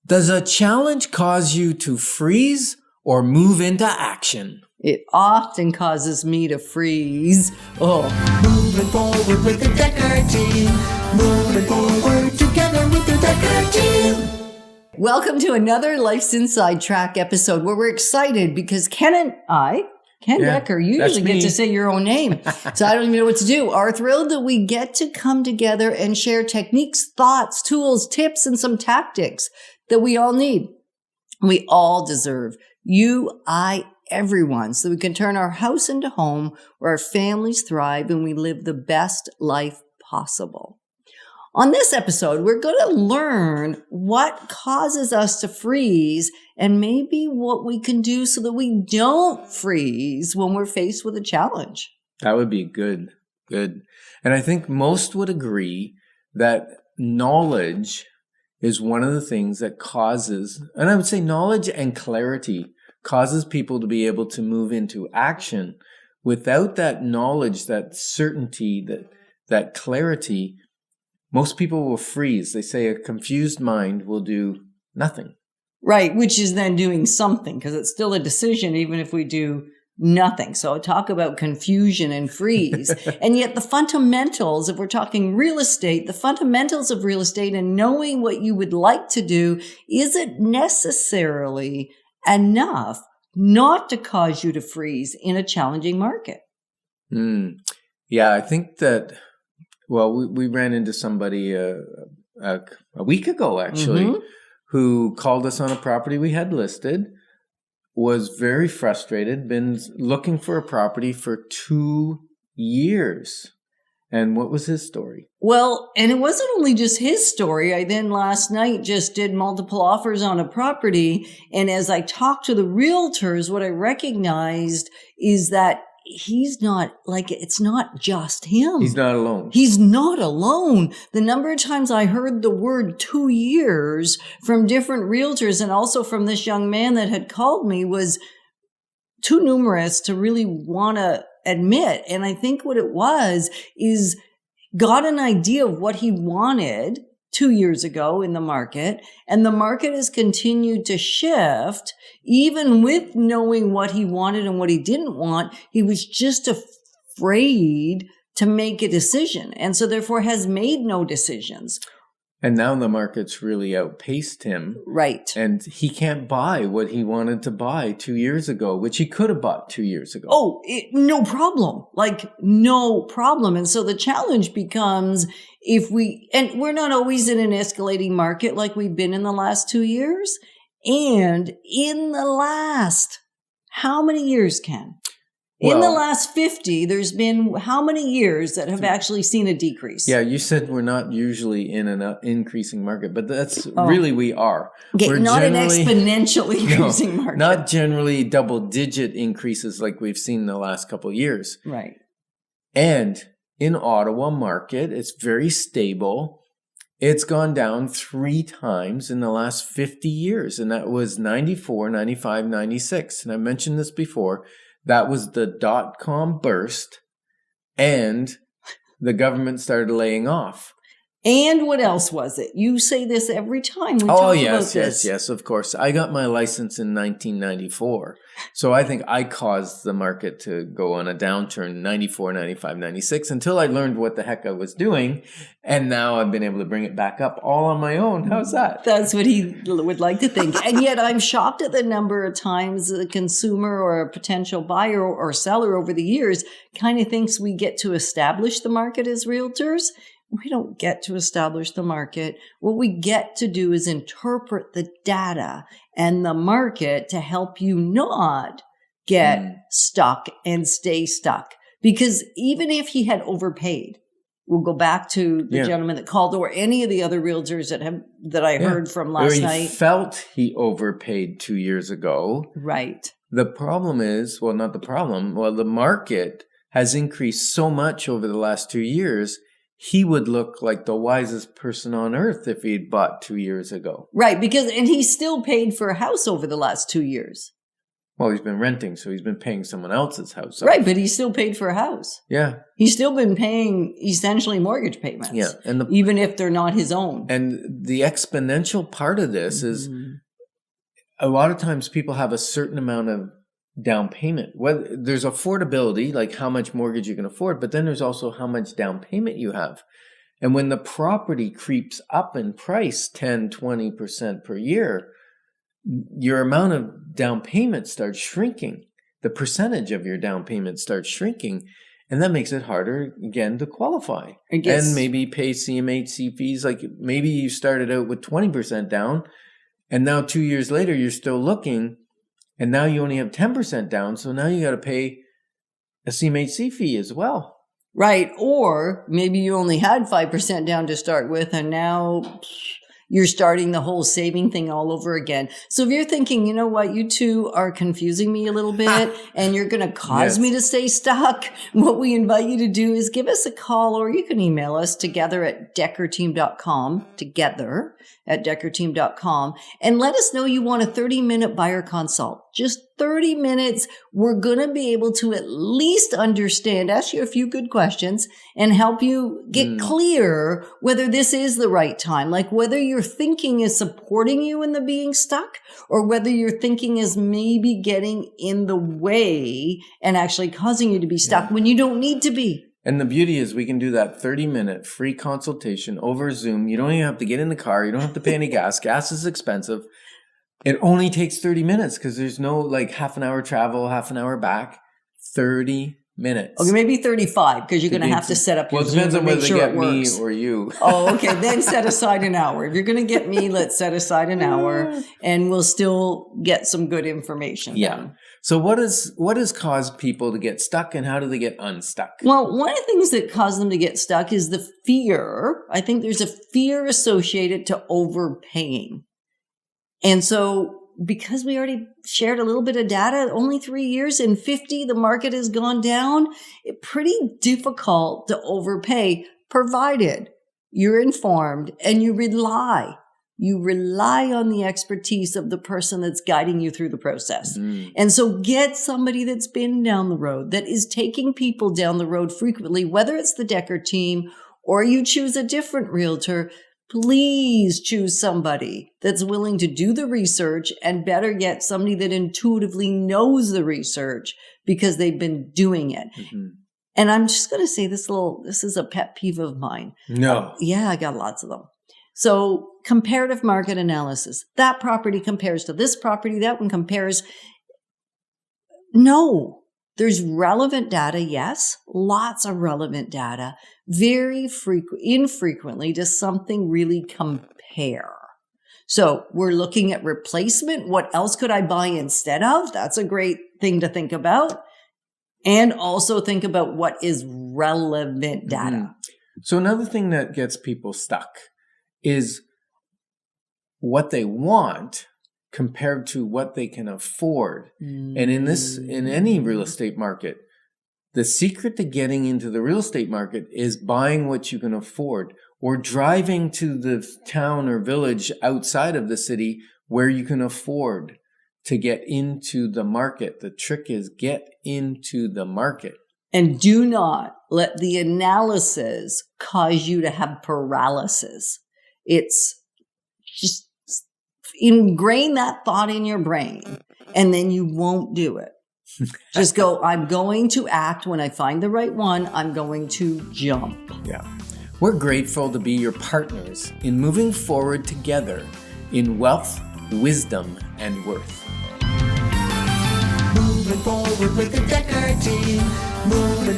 Does a challenge cause you to freeze or move into action? It often causes me to freeze. Oh, Moving forward with the Decker team. Moving forward together with the Decker team. welcome to another Life's Inside Track episode where we're excited because Ken Decker, you that's usually get me. to say your own name, so I don't even know what to do, are thrilled that we get to come together and share techniques, thoughts, tools, tips, and some tactics that we all need. We all deserve. You, I, everyone, so we can turn our house into home where our families thrive and we live the best life possible. On this episode, we're going to learn what causes us to freeze and maybe what we can do so that we don't freeze when we're faced with a challenge. That would be good. Good. And I think most would agree that knowledge is one of the things that causes, and I would say knowledge and clarity causes people to be able to move into action. Without that knowledge, that certainty, that clarity, most people will freeze. They say a confused mind will do nothing. Right, which is then doing something because it's still a decision even if we do nothing. So talk about confusion and freeze. And yet the fundamentals, if we're talking real estate, the fundamentals of real estate and knowing what you would like to do isn't necessarily enough not to cause you to freeze in a challenging market. Yeah, I think that, well, we ran into somebody a week ago, actually, who called us on a property we had listed, was very frustrated, been looking for a property for 2 years. And what was his story? Well, and it wasn't only just his story. I then last night just did multiple offers on a property. And as I talked to the realtors, what I recognized is that he's not like, it's not just him. He's not alone. He's not alone. The number of times I heard the word 2 years from different realtors and also from this young man that had called me was too numerous to really want to admit. And I think what it was is got an idea of what he wanted 2 years ago in the market, and the market has continued to shift. Even with knowing what he wanted and what he didn't want, he was just afraid to make a decision, and so therefore has made no decisions. And now the market's really outpaced him. Right. And he can't buy what he wanted to buy 2 years ago, which he could have bought 2 years ago. Oh, no problem. Like, no problem. And so the challenge becomes and we're not always in an escalating market like we've been in the last 2 years. And in the last, how many years, Ken? In the last 50, there's been how many years that have actually seen a decrease? Yeah, you said we're not usually in an increasing market, but that's really we are. Okay, we're not an exponentially increasing market. Not generally double-digit increases like we've seen in the last couple of years. Right. And in Ottawa market, it's very stable. It's gone down 3 times in the last 50 years, and that was 94, 95, 96. And I mentioned this before. That was the dot-com burst, and the government started laying off. And what else was it? You say this every time we talk about this. Yes, of course. I got my license in 1994. So I think I caused the market to go on a downturn 94, 95, 96 until I learned what the heck I was doing. And now I've been able to bring it back up all on my own. How's that? That's what he would like to think. And yet I'm shocked at the number of times a consumer or a potential buyer or seller over the years kind of thinks we get to establish the market as realtors. We don't get to establish the market. What we get to do is interpret the data and the market to help you not get stuck and stay stuck. Because even if he had overpaid, we'll go back to the gentleman that called or any of the other realtors that I heard from last night. He felt he overpaid 2 years ago. Right. The problem is, well, not the problem. Well, the market has increased so much over the last 2 years. He would look like the wisest person on earth if he'd bought 2 years ago. Right, and he still paid for a house over the last 2 years. Well, he's been renting, so he's been paying someone else's house. Right, but he still paid for a house. Yeah. He's still been paying essentially mortgage payments. Yeah. And even if they're not his own. And the exponential part of this is a lot of times people have a certain amount of down payment. Well, there's affordability, like how much mortgage you can afford, but then there's also how much down payment you have. And when the property creeps up in price 10, 20% per year, your amount of down payment starts shrinking. The percentage of your down payment starts shrinking. And that makes it harder, again, to qualify. And maybe pay CMHC fees. Like maybe you started out with 20% down, and now 2 years later, you're still looking, and now you only have 10% down. So now you got to pay a CMHC fee as well. Right. Or maybe you only had 5% down to start with, and now you're starting the whole saving thing all over again. So if you're thinking, you know what, you two are confusing me a little bit and you're going to cause me to stay stuck, what we invite you to do is give us a call, or you can email us together@deckerteam.com, together@deckerteam.com, and let us know you want a 30-minute buyer consult. Just 30 minutes. We're going to be able to at least understand, ask you a few good questions, and help you get clear whether this is the right time. Like whether your thinking is supporting you in the being stuck, or whether your thinking is maybe getting in the way and actually causing you to be stuck when you don't need to be. And the beauty is we can do that 30-minute free consultation over Zoom. You don't even have to get in the car. You don't have to pay any gas. Gas is expensive. It only takes 30 minutes because there's no like half an hour travel, half an hour back. 30 minutes. Okay, maybe 35 because you're going to have to set up your Zoom depends on whether make sure they get it me works. or you. Oh, okay. Then set aside an hour. If you're going to get me, let's set aside an hour and we'll still get some good information. Yeah. Then. So what has caused people to get stuck, and how do they get unstuck? Well, one of the things that cause them to get stuck is the fear. I think there's a fear associated to overpaying. And so because we already shared a little bit of data, only 3 years in 50, the market has gone down. It's pretty difficult to overpay, provided you're informed and you rely on the expertise of the person that's guiding you through the process. And so get somebody that's been down the road, that is taking people down the road frequently, whether it's the Decker team or you choose a different realtor. Please choose somebody that's willing to do the research, and better yet, somebody that intuitively knows the research because they've been doing it. And I'm just going to say this is a pet peeve of mine. No. Yeah, I got lots of them. So comparative market analysis. That property compares to this property. That one compares. No. There's relevant data, yes, lots of relevant data. Very infrequently does something really compare. So we're looking at replacement. What else could I buy instead of? That's a great thing to think about. And also think about what is relevant data. So another thing that gets people stuck is what they want compared to what they can afford. And in any real estate market, the secret to getting into the real estate market is buying what you can afford, or driving to the town or village outside of the city where you can afford to get into the market. The trick is get into the market. And do not let the analysis cause you to have paralysis. It's just ingrain that thought in your brain, and then you won't do it. Just go, I'm going to act when I find the right one. I'm going to jump. Yeah. We're grateful to be your partners in moving forward together in wealth, wisdom, and worth. Moving forward with the Decker team. Moving